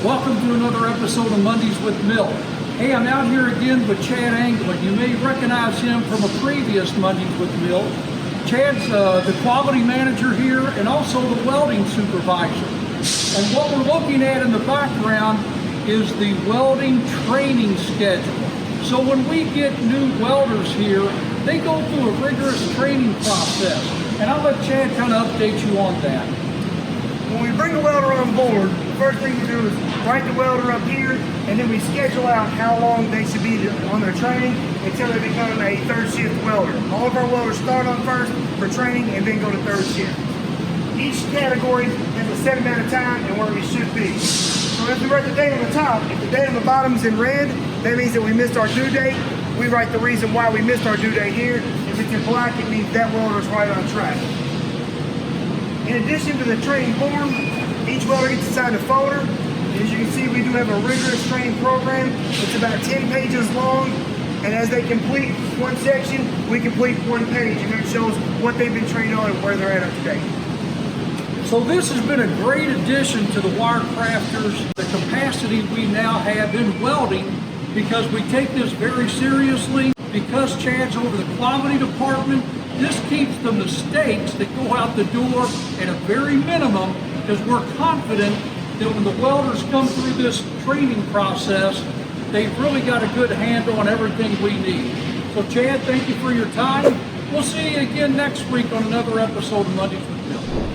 Welcome to another episode of Mondays with Milt. Hey, I'm out here again with Chad Anglin. You may recognize him from a previous Mondays with Milt. Chad's the quality manager here and also the welding supervisor. And what we're looking at in the background is the welding training schedule. So when we get new welders here, they go through a rigorous training process. And I'll let Chad kind of update you on that. When we bring a welder on board, the first thing we do is write the welder up here, and then we schedule out how long they should be on their training until they become a third shift welder. All of our welders start on first for training and then go to third shift. Each category has a set amount of time and where we should be. So if we write the date on the top, if the date on the bottom is in red, that means that we missed our due date. We write the reason why we missed our due date here. If it's in black, it means that welder is right on track. In addition to the training form, each welder gets assigned a folder. As you can see, we do have a rigorous training program. It's about 10 pages long, and as they complete one section, we complete one page, and that shows what they've been trained on and where they're at up to date. So this has been a great addition to the WireCrafters, the capacity we now have in welding, because we take this very seriously. Because Chad's over the quality department, this keeps the mistakes that go out the door at a very minimum, because we're confident that when the welders come through this training process, they've really got a good handle on everything we need. So Chad, thank you for your time. We'll see you again next week on another episode of Mondays with Milt.